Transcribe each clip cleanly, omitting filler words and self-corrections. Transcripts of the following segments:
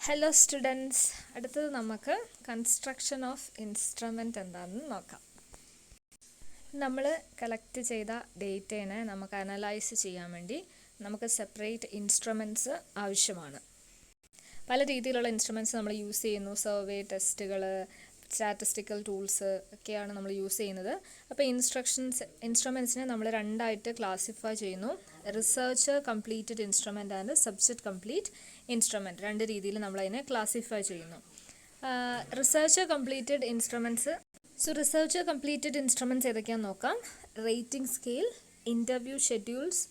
Hello students, അടുത്തത് നമുക്ക് construction of instrument എന്താണെന്ന് നോക്കാം. നമ്മൾ കളക്ട് ചെയ്ത ഡേറ്റേനെ നമുക്ക് അനലൈസ് ചെയ്യാൻ വേണ്ടി നമുക്ക് സെപ്പറേറ്റ് ഇൻസ്ട്രുമെൻറ്റ്സ് ആവശ്യമാണ്. പല രീതിയിലുള്ള ഇൻസ്ട്രുമെൻറ്റ്സ് നമ്മൾ യൂസ് ചെയ്യുന്നു. സർവേ, ടെസ്റ്റുകൾ, സ്റ്റാറ്റിസ്റ്റിക്കൽ ടൂൾസ് ഒക്കെയാണ് നമ്മൾ യൂസ് ചെയ്യുന്നത്. അപ്പോൾ ഇൻസ്ട്രുമെൻറ്റ്സിനെ നമ്മൾ രണ്ടായിട്ട് ക്ലാസിഫൈ ചെയ്യുന്നു. Researcher completed instrument and subject complete instrument, രണ്ട് രീതിയിൽ നമ്മളതിനെ ക്ലാസിഫൈ ചെയ്യുന്നു. റിസർച്ചർ കംപ്ലീറ്റഡ് ഇൻസ്ട്രുമെൻറ്റ്സ് ഏതൊക്കെയാണെന്ന് നോക്കാം. Rating scale, interview schedules,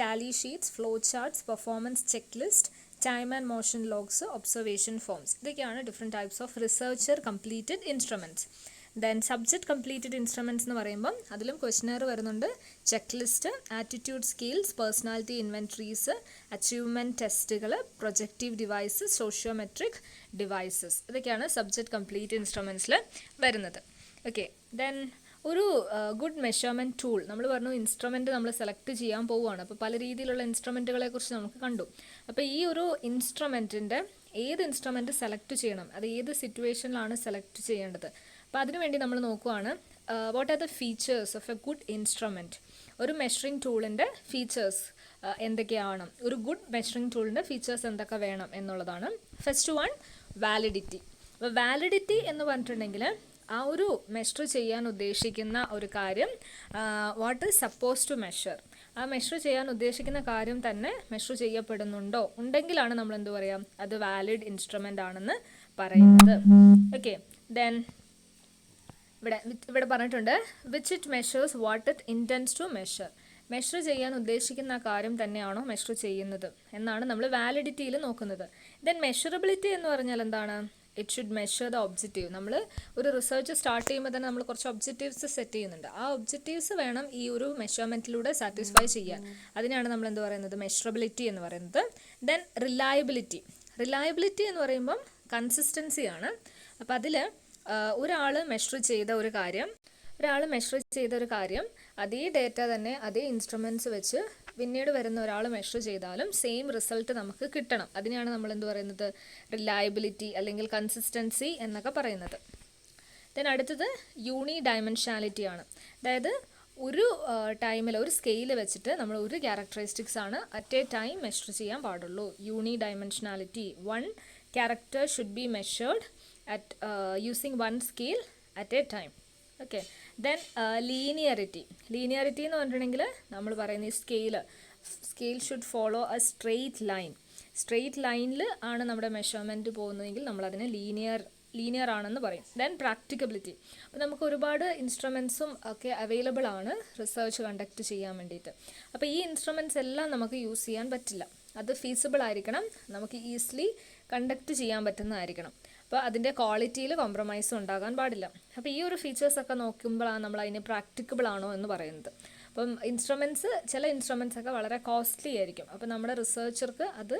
tally sheets, flow charts, performance checklist, time and motion logs, observation forms. ഇതൊക്കെയാണ് different types of researcher completed instruments. Then subject completed instruments എന്ന് പറയുമ്പം അതിലും questionnaire വരുന്നുണ്ട്, checklist, attitude skills, personality inventories, achievement ടെസ്റ്റുകൾ, projective devices, sociometric devices. ഇതൊക്കെയാണ് subject complete ഇൻസ്ട്രുമെൻറ്റ്സിൽ വരുന്നത്. Okay, then ഒരു ഗുഡ് മെഷർമെൻറ്റ് ടൂൾ. നമ്മൾ പറഞ്ഞു ഇൻസ്ട്രുമെൻറ്റ് നമ്മൾ സെലക്ട് ചെയ്യാൻ പോവുകയാണ്. അപ്പോൾ പല രീതിയിലുള്ള ഇൻസ്ട്രുമെൻറ്റുകളെ കുറിച്ച് നമുക്ക് കണ്ടു. അപ്പോൾ ഈ ഒരു ഇൻസ്ട്രുമെൻറ്റിൻ്റെ ഏത് ഇൻസ്ട്രുമെൻറ്റ് സെലക്ട് ചെയ്യണം, അത് ഏത് സിറ്റുവേഷനിലാണ് സെലക്ട് ചെയ്യേണ്ടത്. അപ്പോൾ അതിനുവേണ്ടി നമ്മൾ നോക്കുവാണ് what are the features of a good instrument. ഒരു മെഷറിംഗ് ടൂളിൻ്റെ ഫീച്ചേഴ്സ് എന്തൊക്കെയാണ്, ഒരു ഗുഡ് മെഷറിംഗ് ടൂളിൻ്റെ ഫീച്ചേഴ്സ് എന്തൊക്കെ വേണം എന്നുള്ളതാണ്. First one, validity. അപ്പോൾ വാലിഡിറ്റി എന്ന് പറഞ്ഞിട്ടുണ്ടെങ്കിൽ ആ ഒരു മെഷർ ചെയ്യാൻ ഉദ്ദേശിക്കുന്ന ഒരു കാര്യം what is suppose to measure, ആ മെഷർ ചെയ്യാൻ ഉദ്ദേശിക്കുന്ന കാര്യം തന്നെ മെഷർ ചെയ്യപ്പെടുന്നുണ്ടോ, ഉണ്ടെങ്കിലാണ് നമ്മൾ എന്ത് പറയാം, അത് വാലിഡ് ഇൻസ്ട്രുമെൻ്റ് ആണെന്ന് പറയുന്നത്. ഓക്കെ, ദെൻ ഇവിടെ പറഞ്ഞിട്ടുണ്ട് which it measures what it intends to measure. Measure ചെയ്യാൻ ഉദ്ദേശിക്കുന്ന ആ കാര്യം തന്നെയാണോ മെഷർ ചെയ്യുന്നത് എന്നാണ് നമ്മൾ വാലിഡിറ്റിയിൽ നോക്കുന്നത്. ദെൻ മെഷറബിലിറ്റി എന്ന് പറഞ്ഞാൽ എന്താണ്, it should measure the objective. നമ്മൾ ഒരു റിസർച്ച് സ്റ്റാർട്ട് ചെയ്യുമ്പോൾ തന്നെ നമ്മൾ കുറച്ച് ഒബ്ജക്റ്റീവ്സ് സെറ്റ് ചെയ്യുന്നുണ്ട്. ആ ഒബ്ജക്റ്റീവ്സ് വേണം ഈ ഒരു മെഷർമെൻറ്റിലൂടെ സാറ്റിസ്ഫൈ ചെയ്യാൻ. അതിനാണ് നമ്മൾ എന്ത് പറയുന്നത്, മെഷറബിലിറ്റി എന്ന് പറയുന്നത്. ദെൻ റിലയബിലിറ്റി എന്ന് പറയുമ്പം കൺസിസ്റ്റൻസിയാണ്. അപ്പോൾ അതിൽ ഒരാൾ മെഷർ ചെയ്ത ഒരു കാര്യം അതേ ഡേറ്റ തന്നെ അതേ ഇൻസ്ട്രുമെൻറ്റ്സ് വെച്ച് പിന്നീട് വരുന്ന ഒരാൾ മെഷർ ചെയ്താലും സെയിം റിസൾട്ട് നമുക്ക് കിട്ടണം. അതിനെയാണ് നമ്മൾ എന്ത് പറയുന്നത്, റിലയബിലിറ്റി അല്ലെങ്കിൽ കൺസിസ്റ്റൻസി എന്നൊക്കെ പറയുന്നത്. ദെൻ അടുത്തത് യൂണി ഡയമെൻഷനാലിറ്റി ആണ്. അതായത് ഒരു ടൈമിൽ ഒരു സ്കെയിൽ വെച്ചിട്ട് നമ്മൾ ഒരു ക്യാരക്ടറിസ്റ്റിക്സ് ആണ് അറ്റ് എ ടൈം മെഷർ ചെയ്യാൻ പാടുള്ളൂ. Unidimensionality, one character should be measured at using one scale at a time. Okay, then linearity എന്ന് പറഞ്ഞിട്ടുണ്ടെങ്കിൽ നമ്മൾ പറയുന്ന ഈ scale should follow a straight ലൈനിൽ ആണ് നമ്മുടെ മെഷർമെൻറ്റ് പോകുന്നതെങ്കിൽ നമ്മളതിനെ ലീനിയർ ആണെന്ന് പറയും. Then practicability. അപ്പോൾ നമുക്ക് ഒരുപാട് ഇൻസ്ട്രുമെൻസും ഒക്കെ അവൈലബിൾ ആണ് റിസർച്ച് കണ്ടക്ട് ചെയ്യാൻ വേണ്ടിയിട്ട്. അപ്പോൾ ഈ ഇൻസ്ട്രുമെൻറ്റ്സ് എല്ലാം നമുക്ക് യൂസ് ചെയ്യാൻ പറ്റില്ല. അത് ഫീസിബിൾ ആയിരിക്കണം, നമുക്ക് ഈസിലി കണ്ടക്ട് ചെയ്യാൻ പറ്റുന്നതായിരിക്കണം. അപ്പോൾ അതിൻ്റെ ക്വാളിറ്റിയിൽ കോംപ്രമൈസും ഉണ്ടാകാൻ പാടില്ല. അപ്പോൾ ഈ ഒരു ഫീച്ചേഴ്സൊക്കെ നോക്കുമ്പോഴാണ് നമ്മൾ അതിന് പ്രാക്ടിക്കബിൾ ആണോ എന്ന് പറയുന്നത്. അപ്പം ചില ഇൻസ്ട്രുമെൻറ്റ്സ് ഒക്കെ വളരെ കോസ്റ്റ്ലി ആയിരിക്കും. അപ്പോൾ നമ്മുടെ റിസർച്ചർക്ക് അത്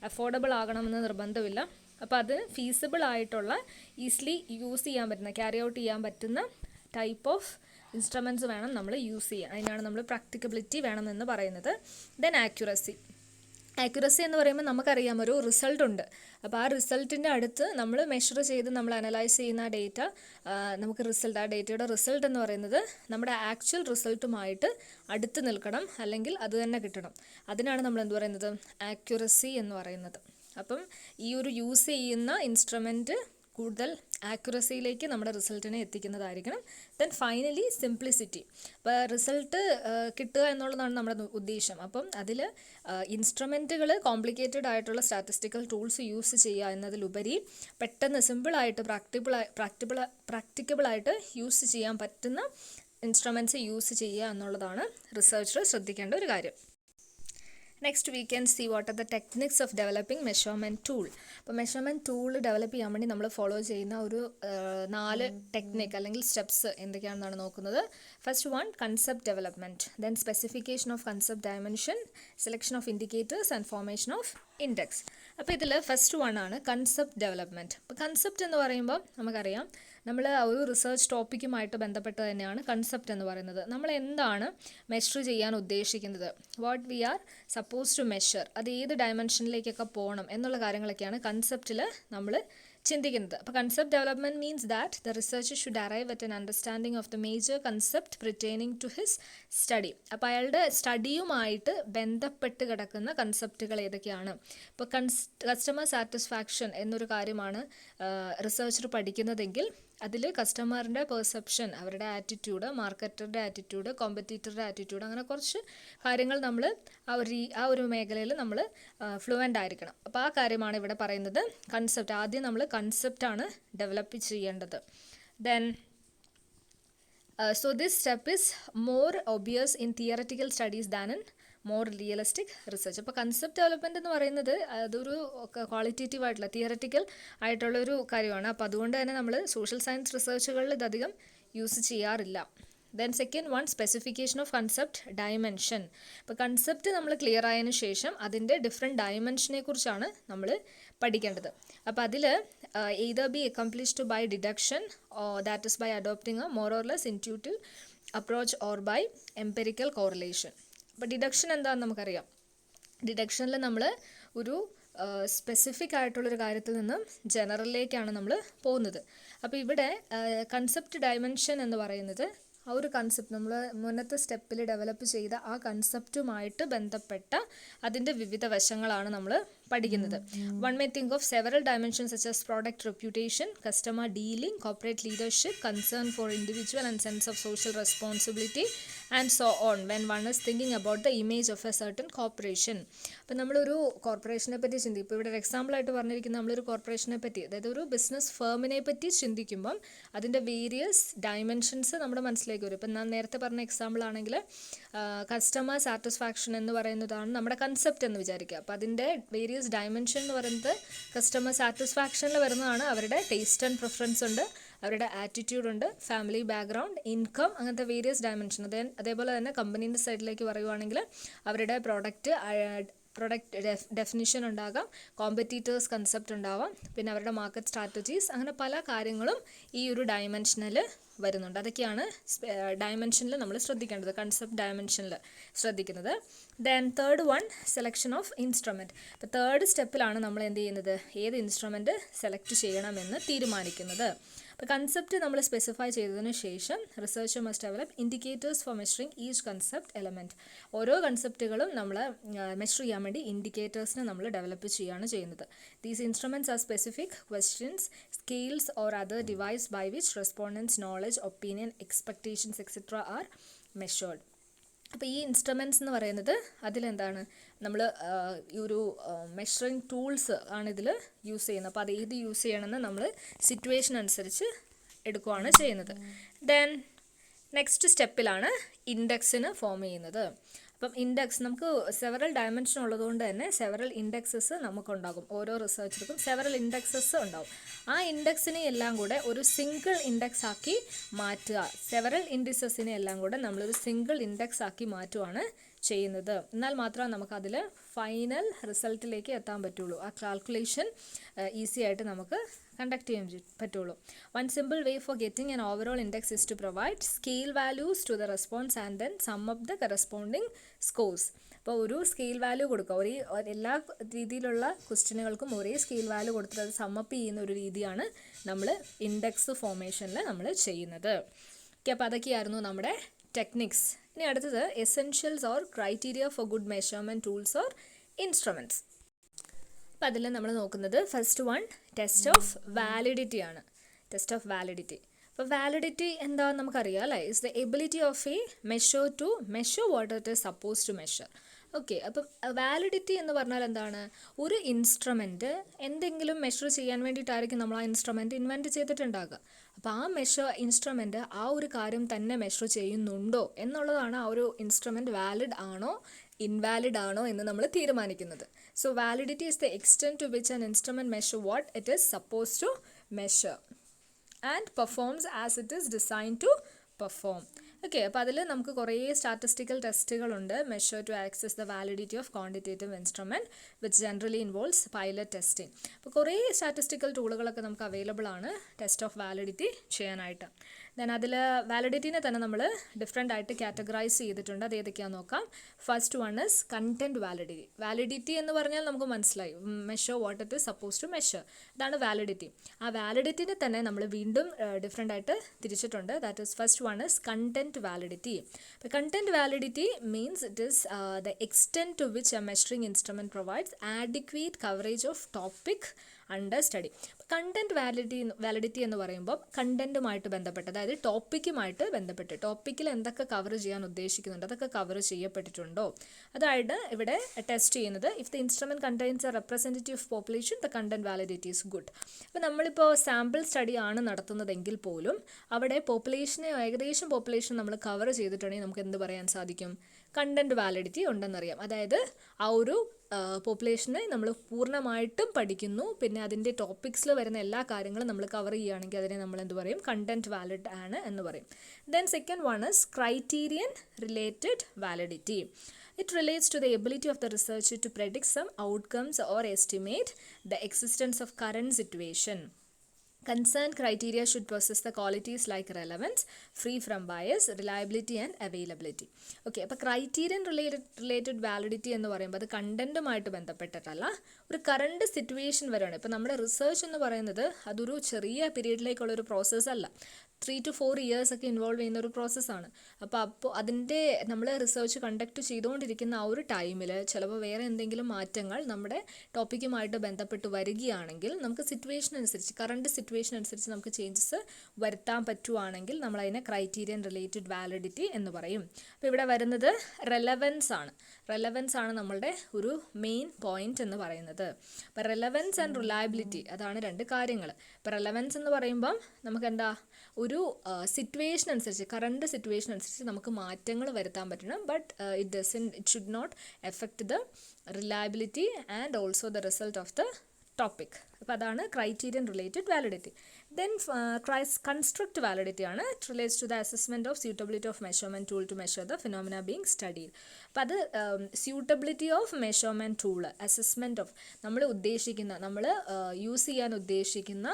അഫോർഡബിൾ ആകണമെന്ന് നിർബന്ധമില്ല. അപ്പോൾ അത് ഫീസിബിൾ ആയിട്ടുള്ള ഈസിലി യൂസ് ചെയ്യാൻ പറ്റുന്ന, ക്യാരി ഔട്ട് ചെയ്യാൻ പറ്റുന്ന ടൈപ്പ് ഓഫ് ഇൻസ്ട്രുമെൻറ്റ്സ് വേണം നമ്മൾ യൂസ് ചെയ്യാൻ. അതിനാണ് നമ്മൾ പ്രാക്ടിക്കബിലിറ്റി വേണമെന്ന് പറയുന്നത്. ദെൻ ആക്യുറസി എന്ന് പറയുമ്പോൾ നമുക്കറിയാം ഒരു റിസൾട്ട് ഉണ്ട്. അപ്പോൾ ആ റിസൾട്ടിൻ്റെ അടുത്ത് നമ്മൾ മെഷർ ചെയ്ത് നമ്മൾ അനലൈസ് ചെയ്യുന്ന ആ ഡേറ്റ ആ ഡേറ്റയുടെ റിസൾട്ട് എന്ന് പറയുന്നത് നമ്മുടെ ആക്ച്വൽ റിസൾട്ടുമായിട്ട് അടുത്ത് നിൽക്കണം, അല്ലെങ്കിൽ അത് തന്നെ കിട്ടണം. അതിനാണ് നമ്മൾ എന്ത് പറയുന്നത്, ആക്യുറസി എന്ന് പറയുന്നത്. അപ്പം ഈ ഒരു യൂസ് ചെയ്യുന്ന ഇൻസ്ട്രുമെൻറ്റ് കൂടുതൽ ആക്യുറസിയിലേക്ക് നമ്മുടെ റിസൾട്ടിനെ എത്തിക്കുന്നതായിരിക്കണം. Then finally simplicity. അപ്പോൾ റിസൾട്ട് കിട്ടുക എന്നുള്ളതാണ് നമ്മുടെ ഉദ്ദേശം. അപ്പം അതിൽ ഇൻസ്ട്രുമെൻറ്റുകൾ കോംപ്ലിക്കേറ്റഡ് ആയിട്ടുള്ള സ്റ്റാറ്റിസ്റ്റിക്കൽ ടൂൾസ് യൂസ് ചെയ്യുക എന്നതിലുപരി പെട്ടെന്ന് സിമ്പിളായിട്ട് പ്രാക്ടിക്കബിളായിട്ട് യൂസ് ചെയ്യാൻ പറ്റുന്ന ഇൻസ്ട്രുമെൻറ്റ്സ് യൂസ് ചെയ്യുക എന്നുള്ളതാണ് റിസർച്ചർ ശ്രദ്ധിക്കേണ്ട ഒരു കാര്യം. Next we can see what are the techniques of developing measurement tool. അപ്പോൾ മെഷർമെൻറ്റ് ടൂൾ ഡെവലപ്പ് ചെയ്യാൻ വേണ്ടി നമ്മൾ ഫോളോ ചെയ്യുന്ന ഒരു 4 ടെക്നിക്ക് അല്ലെങ്കിൽ സ്റ്റെപ്സ് എന്തൊക്കെയാണെന്നാണ് നോക്കുന്നത്. First one, concept development. Then specification of concept dimension, selection of indicators and formation of index. അപ്പോൾ ഇതിൽ ഫസ്റ്റ് വൺ ആണ് കൺസെപ്റ്റ് ഡെവലപ്മെൻറ്റ്. അപ്പോൾ കൺസെപ്റ്റ് എന്ന് പറയുമ്പോൾ നമുക്കറിയാം നമ്മൾ ഒരു റിസർച്ച് ടോപ്പിക്കുമായിട്ട് ബന്ധപ്പെട്ട് തന്നെയാണ് കൺസെപ്റ്റ് എന്ന് പറയുന്നത്. നമ്മൾ എന്താണ് മെഷർ ചെയ്യാൻ ഉദ്ദേശിക്കുന്നത്, what we are suppose to measure, അത് ഏത് ഡയമെൻഷനിലേക്കൊക്കെ പോകണം എന്നുള്ള കാര്യങ്ങളൊക്കെയാണ് കൺസെപ്റ്റിൽ നമ്മൾ ചിന്തിക്കുന്നത്. അപ്പോൾ concept development means that the researcher should arrive at an understanding of the major concept pertaining to his study. അപ്പോൾ അയാളുടെ സ്റ്റഡിയുമായിട്ട് ബന്ധപ്പെട്ട് കിടക്കുന്ന കൺസെപ്റ്റുകൾ ഏതൊക്കെയാണ്. ഇപ്പോൾ കസ്റ്റമർ സാറ്റിസ്ഫാക്ഷൻ എന്നൊരു കാര്യമാണ് റിസർച്ചർ പഠിക്കുന്നതെങ്കിൽ അതിൽ കസ്റ്റമറിൻ്റെ പെർസെപ്ഷൻ, അവരുടെ ആറ്റിറ്റ്യൂഡ്, മാർക്കറ്ററുടെ ആറ്റിറ്റ്യൂഡ്, കോമ്പറ്റീറ്ററുടെ ആറ്റിറ്റ്യൂഡ്, അങ്ങനെ കുറച്ച് കാര്യങ്ങൾ നമ്മൾ ആ ഒരു മേഖലയിൽ നമ്മൾ ഫ്ലുവൻ്റ് ആയിരിക്കണം. അപ്പോൾ ആ കാര്യമാണ് ഇവിടെ പറയുന്നത് കൺസെപ്റ്റ്. ആദ്യം നമ്മൾ കൺസെപ്റ്റാണ് ഡെവലപ്പ് ചെയ്യേണ്ടത്. Then so this step is more obvious in theoretical studies than in more realistic research. അപ്പോൾ കൺസെപ്റ്റ് ഡെവലപ്മെൻറ്റ് എന്ന് പറയുന്നത് അതൊരു ക്വാളിറ്റേറ്റീവ് ആയിട്ടുള്ള തിയററ്റിക്കൽ ആയിട്ടുള്ളൊരു കാര്യമാണ്. അപ്പോൾ അതുകൊണ്ട് തന്നെ നമ്മൾ സോഷ്യൽ സയൻസ് റിസർച്ചുകളിൽ ഇതധികം യൂസ് ചെയ്യാറില്ല. Then second one, specification of concept dimension. ഇപ്പോൾ കൺസെപ്റ്റ് നമ്മൾ ക്ലിയർ ആയതിനു ശേഷം അതിൻ്റെ ഡിഫറെൻറ്റ് ഡയമെൻഷനെ കുറിച്ചാണ് നമ്മൾ പഠിക്കേണ്ടത്. അപ്പോൾ അതിൽ either be accomplished by deduction, or that is by adopting a more or less intuitive approach, or by empirical correlation. അപ്പോൾ ഡിഡക്ഷൻ എന്താണെന്ന് നമുക്കറിയാം. ഡിഡക്ഷനിൽ നമ്മൾ ഒരു സ്പെസിഫിക് ആയിട്ടുള്ളൊരു കാര്യത്തിൽ നിന്നും ജനറലിലേക്കാണ് നമ്മൾ പോകുന്നത്. അപ്പോൾ ഇവിടെ കൺസെപ്റ്റ് ഡയമെൻഷൻ എന്ന് പറയുന്നത് ആ ഒരു കൺസെപ്റ്റ് നമ്മൾ മുന്നത്തെ സ്റ്റെപ്പിൽ ഡെവലപ്പ് ചെയ്ത ആ കൺസെപ്റ്റുമായിട്ട് ബന്ധപ്പെട്ട അതിൻ്റെ വിവിധ വശങ്ങളാണ് നമ്മൾ പഠിക്കുന്നത്. One may think of several dimensions such as product reputation, customer dealing, corporate leadership, concern for individual and sense of social responsibility and so on when one is thinking about the image of A certain corporation. അപ്പോൾ നമ്മളൊരു കോർപ്പറേഷനെ പറ്റി ചിന്തിക്കും. ഇപ്പോൾ ഇവിടെ ഒരു എക്സാമ്പിളായിട്ട് പറഞ്ഞിരിക്കുന്ന നമ്മളൊരു കോർപ്പറേഷനെ പറ്റി, അതായത് ഒരു ബിസിനസ് ഫേമിനെ പറ്റി ചിന്തിക്കുമ്പം അതിൻ്റെ വേരിയസ് ഡയമെൻഷൻസ് നമ്മുടെ മനസ്സിലേക്ക് വരും. ഇപ്പം ഞാൻ നേരത്തെ പറഞ്ഞ എക്സാമ്പിൾ ആണെങ്കിൽ കസ്റ്റമർ സാറ്റിസ്ഫാക്ഷൻ എന്ന് പറയുന്നതാണ് നമ്മുടെ കൺസെപ്റ്റ് എന്ന് വിചാരിക്കുക. അപ്പോൾ അതിൻ്റെ വേരിയസ് ഡയമെൻഷൻ എന്ന് പറയുന്നത് കസ്റ്റമർ സാറ്റിസ്ഫാക്ഷനിൽ വരുന്നതാണ്. അവരുടെ ടേസ്റ്റ് ആൻഡ് പ്രിഫറൻസ് ഉണ്ട്, അവരുടെ ആറ്റിറ്റ്യൂഡ് ഉണ്ട്, ഫാമിലി ബാക്ക്ഗ്രൗണ്ട്, ഇൻകം, അങ്ങനത്തെ വേരിയസ് ഡയമെൻഷൻ. അതേപോലെ തന്നെ കമ്പനീൻ്റെ സൈഡിലേക്ക് പറയുവാണെങ്കിൽ അവരുടെ പ്രോഡക്റ്റ് ഡെഫിനിഷൻ ഉണ്ടാകാം, കോമ്പറ്റീറ്റേഴ്സ് കൺസെപ്റ്റ് ഉണ്ടാവാം, പിന്നെ അവരുടെ മാർക്കറ്റ് സ്ട്രാറ്റജീസ്, അങ്ങനെ പല കാര്യങ്ങളും ഈ ഒരു ഡയമെൻഷനിൽ വരുന്നുണ്ട്. അതൊക്കെയാണ് ഡയമെൻഷനിൽ നമ്മൾ ശ്രദ്ധിക്കേണ്ടത്, കൺസെപ്റ്റ് ഡയമെൻഷനിൽ ശ്രദ്ധിക്കുന്നത്. Then third one, selection of instrument. ഇപ്പോൾ തേർഡ് സ്റ്റെപ്പിലാണ് നമ്മൾ എന്ത് ചെയ്യുന്നത്, ഏത് ഇൻസ്ട്രുമെൻറ്റ് സെലക്ട് ചെയ്യണമെന്ന് തീരുമാനിക്കുന്നത്. അപ്പോൾ കൺസെപ്റ്റ് നമ്മൾ സ്പെസിഫൈ ചെയ്തതിന് ശേഷം researcher must develop indicators for measuring each concept element. ഓരോ കൺസെപ്റ്റുകളും നമ്മൾ മെഷർ ചെയ്യാൻ വേണ്ടി ഇൻഡിക്കേറ്റേഴ്സിനെ നമ്മൾ ഡെവലപ്പ് ചെയ്യുകയാണ് ചെയ്യുന്നത്. These instruments are specific questions, scales or other device by which respondents knowledge, opinion, expectations etcetera are measured. അപ്പോൾ ഈ ഇൻസ്ട്രുമെൻറ്റ്സ് എന്ന് പറയുന്നത് അതിലെന്താണ് നമ്മൾ ഈ ഒരു മെഷറിങ് ടൂൾസ് ആണ് ഇതിൽ യൂസ് ചെയ്യുന്നത്. അപ്പോൾ അത് ഏത് യൂസ് ചെയ്യണമെന്ന് നമ്മൾ സിറ്റുവേഷൻ അനുസരിച്ച് എടുക്കുകയാണ് ചെയ്യുന്നത്. ദെൻ നെക്സ്റ്റ് സ്റ്റെപ്പിലാണ് ഇൻഡെക്സിന് ഫോം ചെയ്യുന്നത്. അപ്പം ഇൻഡെക്സ് നമുക്ക് സെവറൽ ഡയമെൻഷൻ ഉള്ളതുകൊണ്ട് തന്നെ സെവറൽ ഇൻഡെക്സസ് നമുക്കുണ്ടാകും. ഓരോ റിസർച്ചർക്കും സെവറൽ ഇൻഡെക്സസ് ഉണ്ടാകും. ആ ഇൻഡെക്സിനെ എല്ലാം കൂടെ ഒരു സിംഗിൾ ഇൻഡെക്സ് ആക്കി മാറ്റുക. സെവറൽ ഇൻഡിസസിനെ എല്ലാം കൂടെ നമ്മളൊരു സിംഗിൾ ഇൻഡെക്സ് ആക്കി മാറ്റുകയാണ് ചെയ്യുന്നത്. എന്നാൽ മാത്രമേ നമുക്കതിൽ ഫൈനൽ റിസൾട്ടിലേക്ക് എത്താൻ പറ്റുള്ളൂ. ആ കാൽക്കുലേഷൻ ഈസി ആയിട്ട് നമുക്ക് കണ്ടക്ട് ചെയ്യാൻ പറ്റുള്ളൂ. One simple way for getting an overall index is to provide scale values to the response and then sum of the corresponding scores. അപ്പോൾ ഒരു സ്കെയിൽ വാല്യൂ കൊടുക്കുക. എല്ലാ രീതിയിലുള്ള ക്വസ്റ്റ്യനുകൾക്കും ഒരേ സ്കെയിൽ വാല്യൂ കൊടുത്തിട്ട് അത് സമ്മപ്പ് ചെയ്യുന്ന ഒരു രീതിയാണ് നമ്മൾ ഇൻഡെക്സ് ഫോർമേഷനിൽ നമ്മൾ ചെയ്യുന്നത്. ഓക്കെ, അപ്പോൾ അതൊക്കെയായിരുന്നു നമ്മുടെ ടെക്നിക്സ്. ഇനി അടുത്തത് essentials or criteria for good measurement tools or instruments. അപ്പോൾ അതിൽ നമ്മൾ നോക്കുന്നത് first one test of validity ആണ്. Test of validity. അപ്പോൾ വാലിഡിറ്റി എന്താണെന്ന് നമുക്കറിയാം അല്ലേ. Is the ability of a measure to measure what it is suppose to measure. Okay, അപ്പം വാലിഡിറ്റി എന്ന് പറഞ്ഞാൽ എന്താണ്, ഒരു ഇൻസ്ട്രുമെൻറ്റ് എന്തെങ്കിലും മെഷർ ചെയ്യാൻ വേണ്ടിയിട്ടായിരിക്കും നമ്മൾ ആ ഇൻസ്ട്രുമെൻറ്റ് ഇൻവെൻറ്റ് ചെയ്തിട്ടുണ്ടാകുക. അപ്പോൾ ആ ഇൻസ്ട്രുമെൻറ്റ് ആ ഒരു കാര്യം തന്നെ മെഷർ ചെയ്യുന്നുണ്ടോ എന്നുള്ളതാണ് ആ ഒരു ഇൻസ്ട്രുമെൻറ്റ് വാലിഡ് ആണോ ഇൻവാലിഡ് ആണോ എന്ന് നമ്മൾ തീരുമാനിക്കുന്നത്. So validity is the extent to which an instrument measure what it is suppose to measure and performs as it is design to perform. Okay, അപ്പോൾ അതിൽ നമുക്ക് കുറേ സ്റ്റാറ്റിസ്റ്റിക്കൽ ടെസ്റ്റുകളുണ്ട്. Measure to access the validity of quantitative instrument which generally involves pilot testing. അപ്പോൾ കുറേ statistical ടൂളുകളൊക്കെ നമുക്ക് available ആണ് ടെസ്റ്റ് ഓഫ് വാലിഡിറ്റി ചെയ്യാനായിട്ട്. ദെൻ അതിൽ വാലിഡിറ്റിനെ തന്നെ നമ്മൾ ഡിഫറെൻ്റ് ആയിട്ട് കാറ്റഗറൈസ് ചെയ്തിട്ടുണ്ട്. അത് ഏതൊക്കെയാണെന്ന് നോക്കാം. First one is content validity. Validity എന്ന് പറഞ്ഞാൽ നമുക്ക് മനസ്സിലായി, measure what it is suppose to measure, ഇതാണ് വാലിഡിറ്റി. ആ വാലിഡിറ്റിനെ തന്നെ നമ്മൾ വീണ്ടും ഡിഫറെൻ്റ് ആയിട്ട് തിരിച്ചിട്ടുണ്ട്. That is first one is content validity. അപ്പോൾ content validity means it is the extent to which a measuring instrument provides adequate coverage of topic under study. Content validity എന്ന് പറയുമ്പോൾ കണ്ടൻറ്റുമായിട്ട് ബന്ധപ്പെട്ട്, അതായത് ടോപ്പിക്കുമായിട്ട് ബന്ധപ്പെട്ട്, ടോപ്പിക്കിൽ എന്തൊക്കെ കവർ ചെയ്യാൻ ഉദ്ദേശിക്കുന്നുണ്ട് അതൊക്കെ കവർ ചെയ്യപ്പെട്ടിട്ടുണ്ടോ, അതായത് ഇവിടെ ടെസ്റ്റ് ചെയ്യുന്നത് if the instrument contains A representative population the content validity is good. അപ്പോൾ നമ്മളിപ്പോൾ സാമ്പിൾ സ്റ്റഡി ആണ് നടത്തുന്നതെങ്കിൽ പോലും അവിടെ ഏകദേശം പോപ്പുലേഷൻ നമ്മൾ കവർ ചെയ്തിട്ടുണ്ടെങ്കിൽ നമുക്ക് എന്ത് പറയാൻ സാധിക്കും, കണ്ടൻറ്റ് വാലിഡിറ്റി ഉണ്ടെന്നറിയാം. അതായത് ആ ഒരു പോപ്പുലേഷനെ നമ്മൾ പൂർണ്ണമായിട്ടും പഠിക്കുന്നു, പിന്നെ അതിൻ്റെ ടോപ്പിക്സിൽ വരുന്ന എല്ലാ കാര്യങ്ങളും നമ്മൾ കവർ ചെയ്യുകയാണെങ്കിൽ അതിനെ നമ്മൾ എന്ത് പറയും, കണ്ടൻറ്റ് വാലിഡ് ആണ് എന്ന് പറയും. Then second one is criterion related validity. It relates to the ability of the researcher to predict some outcomes or estimate the existence of current situation. Concerned criteria should possess the qualities like relevance, free from bias, reliability and availability. Okay, അപ്പോൾ criterion related validity എന്ന് പറയുമ്പോൾ അത് കണ്ടൻറ്റുമായിട്ട് ബന്ധപ്പെട്ടിട്ടല്ല, ഒരു current situation വരെയാണ്. ഇപ്പോൾ നമ്മുടെ research എന്ന് പറയുന്നത് അതൊരു ചെറിയ പീരീഡിലേക്കുള്ളൊരു പ്രോസസ്സല്ല, 3 to 4 years ഒക്കെ ഇൻവോൾവ് ചെയ്യുന്ന ഒരു പ്രോസസ്സാണ്. അപ്പോൾ അതിൻ്റെ നമ്മൾ റിസർച്ച് കണ്ടക്ട് ചെയ്തുകൊണ്ടിരിക്കുന്ന ആ ഒരു ടൈമിൽ ചിലപ്പോൾ വേറെ എന്തെങ്കിലും മാറ്റങ്ങൾ നമ്മുടെ ടോപ്പിക്കുമായിട്ട് ബന്ധപ്പെട്ട് വരികയാണെങ്കിൽ നമുക്ക് സിറ്റുവേഷൻ അനുസരിച്ച്, കറണ്ട് സിറ്റുവേഷൻ അനുസരിച്ച് നമുക്ക് ചേഞ്ചസ് വരുത്താൻ പറ്റുവാണെങ്കിൽ നമ്മളതിനെ ക്രൈറ്റീരിയൻ റിലേറ്റഡ് വാലിഡിറ്റി എന്ന് പറയും. അപ്പോൾ ഇവിടെ വരുന്നത് റെലവൻസ് ആണ് നമ്മളുടെ ഒരു മെയിൻ പോയിന്റ് എന്ന് പറയുന്നത്. അപ്പോൾ റെലവൻസ് ആൻഡ് റിലയബിലിറ്റി അതാണ് രണ്ട് കാര്യങ്ങൾ. ഇപ്പോൾ റെലവൻസ് എന്ന് പറയുമ്പം നമുക്ക് എന്താ, ഒരു സിറ്റുവേഷൻ അനുസരിച്ച്, കറണ്ട് സിറ്റുവേഷൻ അനുസരിച്ച് നമുക്ക് മാറ്റങ്ങൾ വരുത്താൻ പറ്റണം. But it should not effect the reliability and also the result of the topic. അപ്പോൾ അതാണ് criterion related validity. Then construct validity ആണ്. It relates to the assessment of suitability of measurement tool to measure the phenomena being studied. അപ്പോൾ അത് suitability of measurement tool, assessment of നമ്മൾ use ചെയ്യാൻ ഉദ്ദേശിക്കുന്ന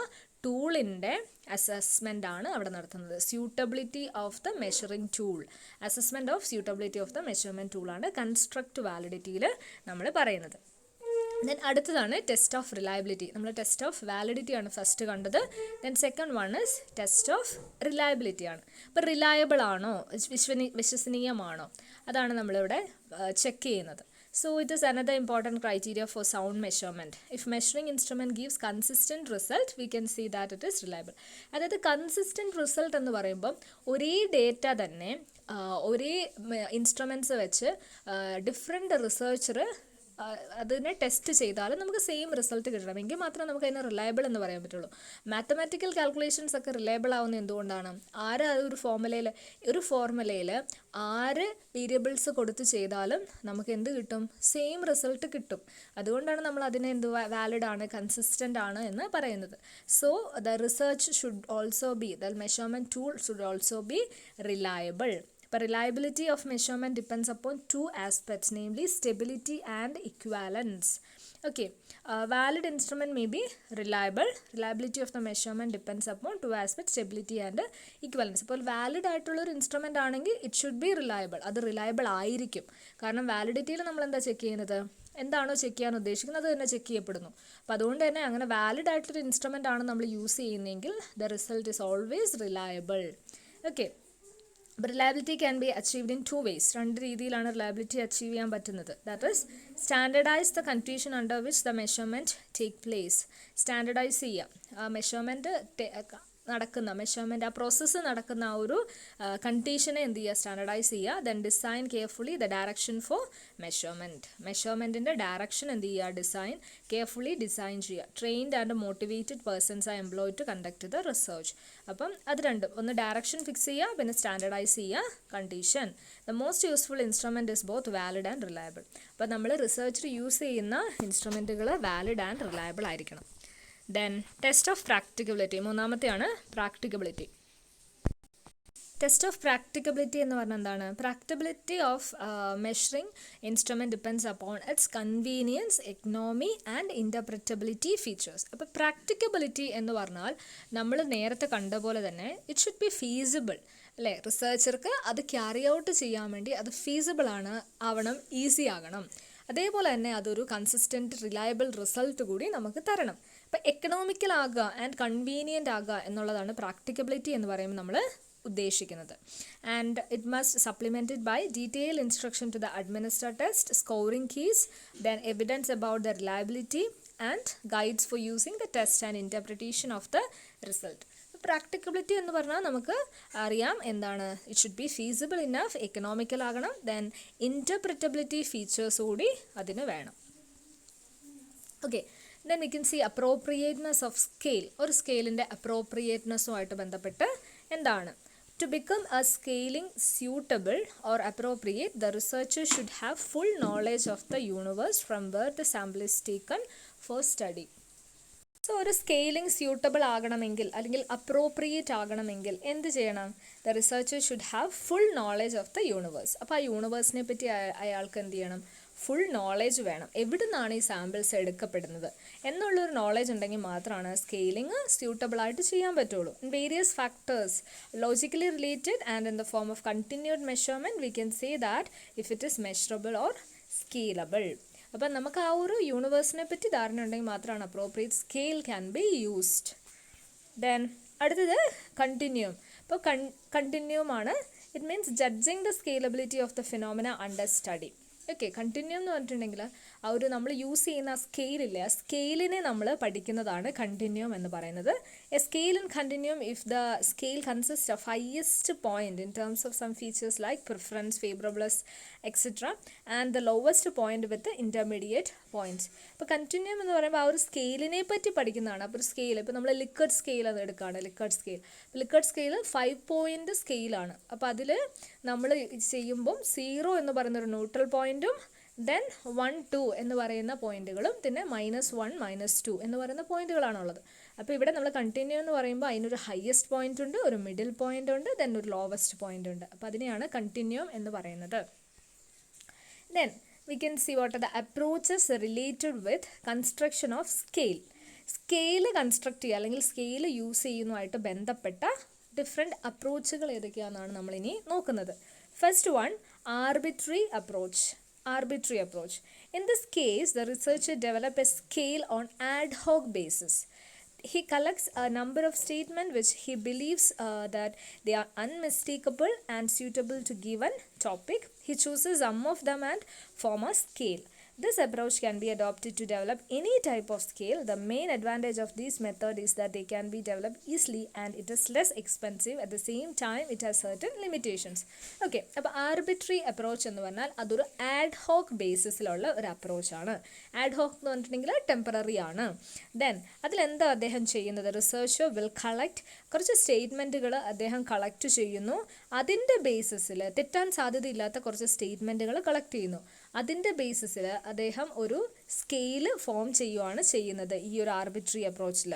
ടൂളിൻ്റെ assessment ആണ് അവിടെ നടത്തുന്നത്. Suitability of the measuring tool, assessment of suitability of the measurement ടൂളാണ് കൺസ്ട്രക്റ്റ് വാലിഡിറ്റിയിൽ നമ്മൾ പറയുന്നത്. ദെൻ അടുത്തതാണ് ടെസ്റ്റ് ഓഫ് റിലയബിലിറ്റി. നമ്മൾ ടെസ്റ്റ് ഓഫ് വാലിഡിറ്റി ആണ് ഫസ്റ്റ് കണ്ടത്. Then second one is test of reliability ആണ്. അപ്പോൾ റിലയബിൾ ആണോ, വിശ്വസനീയമാണോ, അതാണ് നമ്മളിവിടെ ചെക്ക് ചെയ്യുന്നത്. So it is another important criteria for sound measurement. If measuring instrument gives consistent result, we can see that it is reliable. അതായത് consistent result എന്ന് പറയുമ്പം ഒരേ ഡേറ്റ തന്നെ ഒരേ ഇൻസ്ട്രുമെൻറ്റ്സ് വെച്ച് ഡിഫറെൻറ്റ് റിസർച്ചർ അതിനെ ടെസ്റ്റ് ചെയ്താലും നമുക്ക് സെയിം റിസൾട്ട് കിട്ടണമെങ്കിൽ മാത്രമേ നമുക്ക് അതിനെ റിലയബിൾ എന്ന് പറയാൻ പറ്റുള്ളൂ. മാത്തമാറ്റിക്കൽ കാൽക്കുലേഷൻസ് ഒക്കെ റിലയബിൾ ആവുന്നത് എന്തുകൊണ്ടാണ്, ഒരു ഫോർമുലയിൽ 6 വേരിയബിൾസ് കൊടുത്ത് ചെയ്താലും നമുക്ക് എന്ത് കിട്ടും, സെയിം റിസൾട്ട് കിട്ടും. അതുകൊണ്ടാണ് നമ്മൾ അതിനെ വാലിഡ് ആണ്, കൺസിസ്റ്റൻ്റ് ആണ് എന്ന് പറയുന്നത്. So the research should also be, the measurement tool should also be reliable. But reliability of measurement depends upon 2 aspects, namely stability and equivalence. Okay, valid instrument may be reliable. Reliability of the measurement depends upon 2 aspects, stability and equivalence. അപ്പോൾ valid ആയിട്ടുള്ളൊരു instrument ആണെങ്കിൽ it should B reliable, അത് reliable ആയിരിക്കും. കാരണം വാലിഡിറ്റിയിൽ നമ്മൾ എന്താ check ചെയ്യുന്നത്, എന്താണോ ചെക്ക് ചെയ്യാൻ ഉദ്ദേശിക്കുന്നത് അത് തന്നെ ചെക്ക് ചെയ്യപ്പെടുന്നു. അപ്പോൾ അതുകൊണ്ട് തന്നെ അങ്ങനെ വാലിഡ് ആയിട്ടൊരു ഇൻസ്ട്രുമെൻ്റ് ആണ് നമ്മൾ യൂസ് ചെയ്യുന്നതെങ്കിൽ the result is always reliable. Okay, അപ്പോൾ reliability can be achieved in 2 ways. 2 രീതിയിലാണ് റിലയബിലിറ്റി അച്ചീവ് ചെയ്യാൻ പറ്റുന്നത്. That is standardise the condition under which the measurement take place. Standardise ചെയ്യുക, മെഷർമെൻറ്റ് ആ പ്രോസസ്സ് നടക്കുന്ന ആ ഒരു കണ്ടീഷനെ എന്ത് ചെയ്യുക, സ്റ്റാൻഡർഡൈസ് ചെയ്യുക. Then design carefully the direction for മെഷർമെൻറ്റിൻ്റെ ഡയറക്ഷൻ എന്ത് ചെയ്യുക, കെയർഫുള്ളി ഡിസൈൻ ചെയ്യുക. Trained and motivated persons are employed to conduct the research. അപ്പം അത് രണ്ടും, ഒന്ന് ഡയറക്ഷൻ ഫിക്സ് ചെയ്യുക, പിന്നെ സ്റ്റാൻഡർഡൈസ് ചെയ്യുക condition. The most useful instrument is both valid and reliable. അപ്പോൾ നമ്മൾ റിസർച്ചിൽ യൂസ് ചെയ്യുന്ന ഇൻസ്ട്രുമെൻറ്റുകൾ വാലിഡ് ആൻഡ് റിലയബിൾ ആയിരിക്കണം. ദെൻ ടെസ്റ്റ് ഓഫ് പ്രാക്ടിക്കബിലിറ്റി, മൂന്നാമത്തെയാണ് പ്രാക്ടിക്കബിലിറ്റി. ടെസ്റ്റ് ഓഫ് പ്രാക്ടിക്കബിലിറ്റി എന്ന് പറഞ്ഞാൽ എന്താണ്? Practicability of measuring instrument depends upon its convenience, economy and interpretability features. അപ്പോൾ പ്രാക്ടിക്കബിലിറ്റി എന്ന് പറഞ്ഞാൽ നമ്മൾ നേരത്തെ കണ്ട പോലെ തന്നെ ഇറ്റ് ഷുഡ് ബി ഫീസിബിൾ അല്ലേ? റിസർച്ചർക്ക് അത് ക്യാരി ഔട്ട് ചെയ്യാൻ വേണ്ടി അത് ഫീസിബിൾ ആവണം, ഈസി ആകണം. അതേപോലെ തന്നെ അതൊരു കൺസിസ്റ്റൻറ്റ് റിലയബിൾ റിസൾട്ട് കൂടി നമുക്ക് തരണം. അപ്പോൾ എക്കണോമിക്കൽ ആകുക ആൻഡ് കൺവീനിയൻ്റ് ആകുക എന്നുള്ളതാണ് പ്രാക്ടിക്കബിലിറ്റി എന്ന് പറയുമ്പോൾ നമ്മൾ ഉദ്ദേശിക്കുന്നത്. And it must supplemented by detail instruction to the administer test, scoring keys, then evidence about the reliability and guides for using the test and interpretation of the result. Practicability എന്ന് പറഞ്ഞാൽ നമുക്ക് അറിയാം എന്താണ്? It should be feasible enough, economical ആകണം, then interpretability features കൂടി അതിന് വേണം. Okay, then we can see appropriateness of scale. ഒരു സ്കെയിലിൻ്റെ അപ്രോപ്രിയേറ്റ്നെസ്സുമായിട്ട് ബന്ധപ്പെട്ട് എന്താണ്? To become a scaling suitable or appropriate, the researcher should have full knowledge of the universe from where the sample is taken for study. So ഒരു scaling suitable ആകണമെങ്കിൽ അല്ലെങ്കിൽ appropriate ആകണമെങ്കിൽ എന്ത് ചെയ്യണം? The researcher should have full knowledge of the universe. അപ്പോൾ ആ യൂണിവേഴ്സിനെ പറ്റി അയാൾക്ക് എന്ത് ചെയ്യണം? ഫുൾ നോളേജ് വേണം. എവിടെ നിന്നാണ് ഈ സാമ്പിൾസ് എടുക്കപ്പെടുന്നത് എന്നുള്ളൊരു നോളേജ് ഉണ്ടെങ്കിൽ മാത്രമാണ് സ്കെയിലിംഗ് സ്യൂട്ടബിളായിട്ട് ചെയ്യാൻ പറ്റുള്ളൂ. In various factors logically related and in the form of continued measurement we can say that if it is measurable or scalable. അപ്പം നമുക്ക് ആ ഒരു യൂണിവേഴ്സിനെ പറ്റി ധാരണ ഉണ്ടെങ്കിൽ മാത്രമാണ് appropriate scale can be used. Then അടുത്തത് കണ്ടിന്യൂം. ഇപ്പോൾ കണ്ടിന്യൂം ആണ്. It means judging the scalability of the phenomena under study. Okay, continuum എന്ന് പറഞ്ഞിട്ടുണ്ടെങ്കിൽ ആ ഒരു നമ്മൾ യൂസ് ചെയ്യുന്ന ആ സ്കെയിലില്ലേ, ആ സ്കെയിലിനെ നമ്മൾ പഠിക്കുന്നതാണ് കണ്ടിന്യൂം എന്ന് പറയുന്നത്. A scale in continuum if the scale consist of highest point in terms of some features like preference, favourables etcetera and the lowest point with intermediate points. അപ്പോൾ കണ്ടിന്യൂം എന്ന് പറയുമ്പോൾ ആ ഒരു സ്കെയിലിനെ പറ്റി പഠിക്കുന്നതാണ്. അപ്പോൾ ഒരു സ്കെയിൽ, ഇപ്പോൾ നമ്മൾ ലിക്വിഡ് സ്കെയിൽ അത് എടുക്കുകയാണ്. ലിക്വിഡ് സ്കെയിൽ 5 പോയിൻ്റ് സ്കെയിലാണ്. അപ്പോൾ അതിൽ നമ്മൾ ചെയ്യുമ്പം 0 എന്ന് പറയുന്നൊരു ന്യൂട്രൽ പോയിൻറ്റും ദെൻ 1, 2 എന്ന് പറയുന്ന പോയിന്റുകളും പിന്നെ -1, -2 എന്ന് പറയുന്ന പോയിന്റുകളാണുള്ളത്. അപ്പോൾ ഇവിടെ നമ്മൾ കണ്ടിന്യൂ എന്ന് പറയുമ്പോൾ അതിനൊരു ഹയസ്റ്റ് പോയിന്റ് ഉണ്ട്, ഒരു മിഡിൽ പോയിന്റ് ഉണ്ട്, ദെൻ ഒരു ലോവസ്റ്റ് പോയിന്റ് ഉണ്ട്. അപ്പോൾ അതിനെയാണ് കണ്ടിന്യൂം എന്ന് പറയുന്നത്. Then we can see what are the approaches related with construction of scale. Scale construct ചെയ്യുക അല്ലെങ്കിൽ സ്കെയിൽ യൂസ് ചെയ്യുന്നതുമായിട്ട് ബന്ധപ്പെട്ട ഡിഫറെൻറ്റ് അപ്രോച്ചുകൾ ഏതൊക്കെയാണെന്നാണ് നമ്മളിനി നോക്കുന്നത്. First one, arbitrary approach. In this case, the researcher develops a scale on ad hoc basis. He collects a number of statements which he believes that they are unmistakable and suitable to given topic. He chooses some of them and form a scale. This approach can be adopted to develop any type of scale. The main advantage of this method is that they can be developed easily and it is less expensive. At the same time, it has certain limitations. Okay, അപ്പോൾ arbitrary approach എന്ന് പറഞ്ഞാൽ അതൊരു add hoc ബേസിസിലുള്ള ഒരു അപ്രോച്ചാണ്. Add hoc എന്ന് പറഞ്ഞിട്ടുണ്ടെങ്കിൽ temporary ആണ്. Then അതിലെന്താ അദ്ദേഹം ചെയ്യുന്നത്? റിസർച്ചർ വിൽ കളക്ട് കുറച്ച് സ്റ്റേറ്റ്മെൻറ്റുകൾ അദ്ദേഹം കളക്ട് ചെയ്യുന്നു. അതിൻ്റെ ബേസിസിൽ തെറ്റാൻ സാധ്യതയില്ലാത്ത കുറച്ച് സ്റ്റേറ്റ്മെൻറ്റുകൾ കളക്ട് ചെയ്യുന്നു. അതിൻ്റെ ബേസിസിൽ അദ്ദേഹം ഒരു സ്കെയിൽ ഫോം ചെയ്യുകയാണ് ചെയ്യുന്നത് ഈ ഒരു ആർബിട്രറി അപ്രോച്ചിൽ.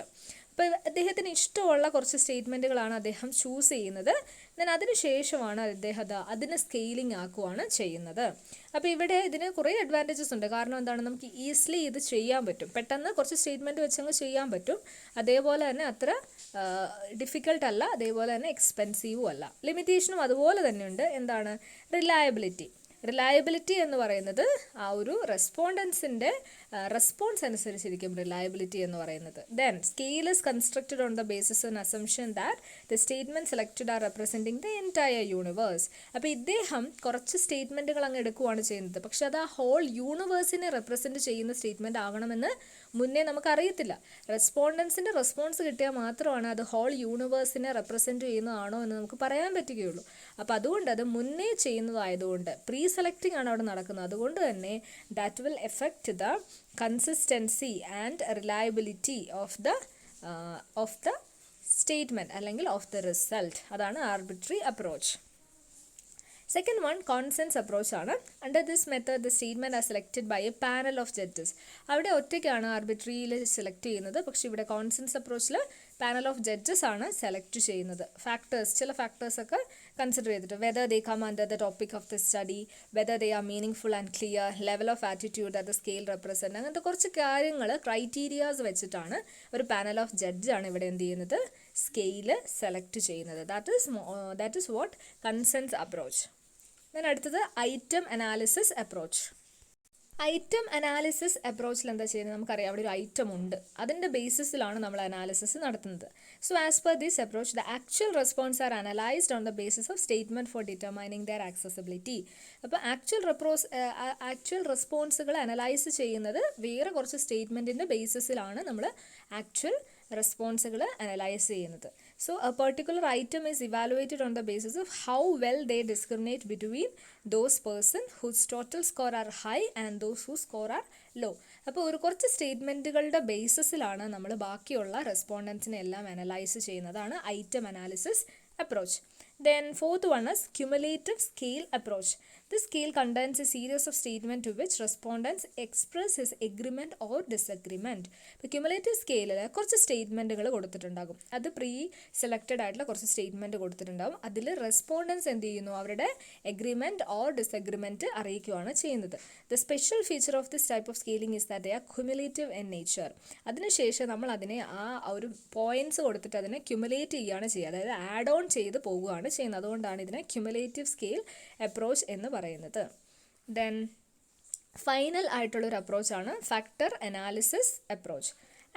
അപ്പോൾ അദ്ദേഹത്തിന് ഇഷ്ടമുള്ള കുറച്ച് സ്റ്റേറ്റ്മെൻറ്റുകളാണ് അദ്ദേഹം ചൂസ് ചെയ്യുന്നത്. ദെൻ അതിന് ശേഷമാണ് അദ്ദേഹം അതിന് സ്കെയിലിംഗ് ആക്കുകയാണ് ചെയ്യുന്നത്. അപ്പോൾ ഇവിടെ ഇതിന് കുറേ അഡ്വാൻറ്റേജസ് ഉണ്ട്. കാരണം എന്താണ്? നമുക്ക് ഈസിലി ഇത് ചെയ്യാൻ പറ്റും. പെട്ടെന്ന് കുറച്ച് സ്റ്റേറ്റ്മെൻറ്റ് വെച്ചങ്ങ് ചെയ്യാൻ പറ്റും. അതേപോലെ തന്നെ അത്ര ഡിഫിക്കൽട്ട് അല്ല, അതേപോലെ തന്നെ എക്സ്പെൻസീവും അല്ല. ലിമിറ്റേഷനും അതുപോലെ തന്നെയുണ്ട്. എന്താണ്? റിലയബിലിറ്റി എന്ന് പറയുന്നത് ആ ഒരു റെസ്പോണ്ടൻസിൻ്റെ റെസ്പോൺസ് അനുസരിച്ചിരിക്കും റിലയബിലിറ്റി എന്ന് പറയുന്നത്. Then scale is constructed on the basis an assumption that the statement selected are representing the entire universe. അപ്പോൾ ഇദ്ദേഹം കുറച്ച് സ്റ്റേറ്റ്മെൻറ്റുകൾ അങ്ങ് എടുക്കുകയാണ് ചെയ്യുന്നത്. പക്ഷെ അത് ആ ഹോൾ യൂണിവേഴ്സിനെ റെപ്രസെൻറ്റ് ചെയ്യുന്ന സ്റ്റേറ്റ്മെൻറ്റ് ആകണമെന്ന് മുന്നേ നമുക്കറിയത്തില്ല. റെസ്പോണ്ടൻസിൻ്റെ റെസ്പോൺസ് കിട്ടിയാൽ മാത്രമാണ് അത് ഹോൾ യൂണിവേഴ്സിനെ റെപ്രസെൻറ്റ് ചെയ്യുന്നതാണോ എന്ന് നമുക്ക് പറയാൻ പറ്റുകയുള്ളൂ. അപ്പോൾ അതുകൊണ്ട് അത് മുന്നേ ചെയ്യുന്നതായതുകൊണ്ട് പ്രീ സെലക്ടിങ് ആണ് അവിടെ നടക്കുന്നത്. അതുകൊണ്ട് തന്നെ that will effect the consistency and reliability of the statement അല്ലെങ്കിൽ ഓഫ് ദ റിസൾട്ട്. അതാണ് arbitrary approach. Second one consensus approach ആണ്. Under this method the statement are selected by a panel of judges. അവിടെ ഒറ്റയ്ക്കാണ് ആർബിട്രറിയിൽ select ചെയ്യുന്നത്. പക്ഷേ ഇവിടെ consensus അപ്രോച്ചിൽ പാനൽ ഓഫ് ജഡ്ജസ് ആണ് സെലക്ട് ചെയ്യുന്നത്. ഫാക്ടേഴ്സ്, ചില ഫാക്ടേഴ്സൊക്കെ കൺസിഡർ ചെയ്തിട്ട് whether they come under the topic of the study, whether they R meaning full and clear, level of attitude that the scale represent, അങ്ങനത്തെ കുറച്ച് കാര്യങ്ങൾ ക്രൈറ്റീരിയാസ് വെച്ചിട്ടാണ് ഒരു പാനൽ ഓഫ് ജഡ്ജാണ് ഇവിടെ എന്ത് ചെയ്യുന്നത്, സ്കെയിൽ സെലക്ട് ചെയ്യുന്നത്. That is what consensus approach. Then അടുത്തത് item analysis approach. Item analysis അപ്രോച്ചിൽ എന്താ ചെയ്യുന്നത്, നമുക്കറിയാം അവിടെ ഒരു ഐറ്റം ഉണ്ട്, അതിൻ്റെ ബേസിസിലാണ് നമ്മൾ അനാലിസിസ് നടത്തുന്നത്. So as per this approach the actual response are analysed on the basis of statement for determining their accessibility. അപ്പോൾ ആക്ച്വൽ റെസ്പോൺസുകൾ അനലൈസ് ചെയ്യുന്നത് വേറെ കുറച്ച് സ്റ്റേറ്റ്മെൻറ്റിൻ്റെ ബേസിസിലാണ് നമ്മൾ ആക്ച്വൽ റെസ്പോൺസുകൾ അനലൈസ് ചെയ്യുന്നത്. So a particular item is evaluated on the basis of how well they discriminate between those person whose total score are high and those whose score are low. അപ്പോൾ കുറച്ച് സ്റ്റേറ്റ്മെൻറ്റുകളുടെ ബേസിസിലാണ് നമ്മൾ ബാക്കിയുള്ള റെസ്പോണ്ടൻസിനെ എല്ലാം അനലൈസ് ചെയ്യുന്നതാണ് item analysis approach. Then fourth one is cumulative scale approach. This scale contains a series of statements to which respondents express his agreement or disagreement. ഇപ്പോൾ cumulative സ്കെയിലിൽ കുറച്ച് സ്റ്റേറ്റ്മെൻറ്റുകൾ കൊടുത്തിട്ടുണ്ടാകും. അത് പ്രീ സെലക്റ്റഡ് ആയിട്ടുള്ള കുറച്ച് സ്റ്റേറ്റ്മെൻറ്റ് കൊടുത്തിട്ടുണ്ടാകും. അതിൽ റെസ്പോണ്ടൻസ് എന്ത് ചെയ്യുന്നു, അവരുടെ എഗ്രിമെൻറ്റ് ഓർ ഡിസഗ്രിമെൻറ്റ് അറിയിക്കുകയാണ് ചെയ്യുന്നത്. The special feature of this type of scaling is that they are cumulative in nature. അതിനുശേഷം നമ്മൾ അതിനെ ഒരു പോയിൻറ്റ്സ് കൊടുത്തിട്ട് അതിനെ ക്യുമുലേറ്റ് ചെയ്യുകയാണ് ചെയ്യുക, അതായത് ആഡ് ഓൺ ചെയ്ത് പോകുകയാണ് ചെയ്യുന്നത്. അതുകൊണ്ടാണ് ഇതിനെ ക്യുമുലേറ്റീവ് സ്കെയിൽ അപ്രോച്ച് എന്ന് പറയുന്നത്. ദെൻ ഫൈനൽ ആയിട്ടുള്ളൊരു അപ്രോച്ചാണ് factor analysis approach.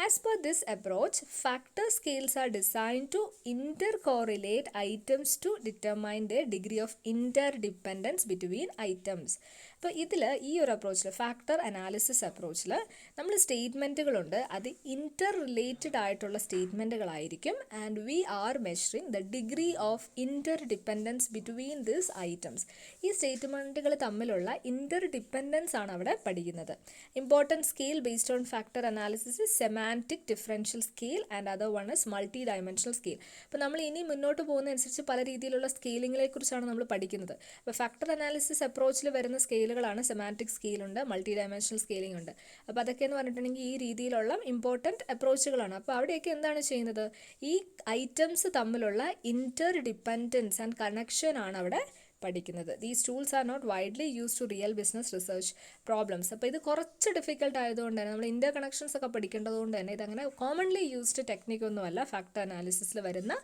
As per this approach, factor scales are designed to intercorrelate items to determine their degree of interdependence between items. അപ്പോൾ ഇതിൽ ഈ ഒരു അപ്രോച്ചിൽ ഫാക്ടർ അനാലിസിസ് അപ്രോച്ചിൽ നമ്മൾ സ്റ്റേറ്റ്മെൻറ്റുകളുണ്ട്, അത് ഇൻ്റർ റിലേറ്റഡ് ആയിട്ടുള്ള സ്റ്റേറ്റ്മെൻറ്റുകളായിരിക്കും. And we are measuring the degree of interdependence between these items. ഈ സ്റ്റേറ്റ്മെൻറ്റുകൾ തമ്മിലുള്ള ഇൻ്റർ ഡിപ്പെൻഡൻസ് ആണ് അവിടെ പഠിക്കുന്നത്. Important scale based on factor analysis semantic differential scale and other one is multidimensional scale. അപ്പോൾ നമ്മൾ ഇനി മുന്നോട്ട് പോകുന്നതനുസരിച്ച് പല രീതിയിലുള്ള സ്കെയിലിങ്ങിനെ കുറിച്ചാണ് നമ്മൾ പഠിക്കുന്നത്. അപ്പോൾ ഫാക്ടർ അനാലിസിസ് അപ്രോച്ചിൽ വരുന്ന സ്കെയിലുകളാണ് സെമാൻറ്റിക് സ്കെയിലുണ്ട്, മൾട്ടി ഡയമെൻഷണൽ സ്കെയിലിംഗ് ഉണ്ട്. അപ്പോൾ അതൊക്കെ എന്ന് പറഞ്ഞിട്ടുണ്ടെങ്കിൽ ഈ രീതിയിലുള്ള ഇമ്പോർട്ടൻറ്റ് അപ്രോച്ചുകളാണ്. അപ്പോൾ അവിടെയൊക്കെ എന്താണ് ചെയ്യുന്നത്, ഈ ഐറ്റംസ് തമ്മിലുള്ള ഇൻ്റർ ഡിപ്പെൻഡൻസ് ആൻഡ് കണക്ഷൻ ആണ് അവിടെ പഠിക്കുന്നത്. These tools are not widely use to real business research problems. അപ്പോൾ ഇത് കുറച്ച് ഡിഫിക്കൽട്ട് ആയതുകൊണ്ട് തന്നെ നമ്മൾ ഇൻ്റർ കണക്ഷൻസ് ഒക്കെ പഠിക്കേണ്ടതുകൊണ്ട് തന്നെ ഇതങ്ങനെ കോമൺലി യൂസ്ഡ് ടെക്നിക്കൊന്നുമല്ല ഫാക്ടർ അനാലിസിസിൽ വരുന്ന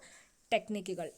ടെക്നിക്കുകൾ.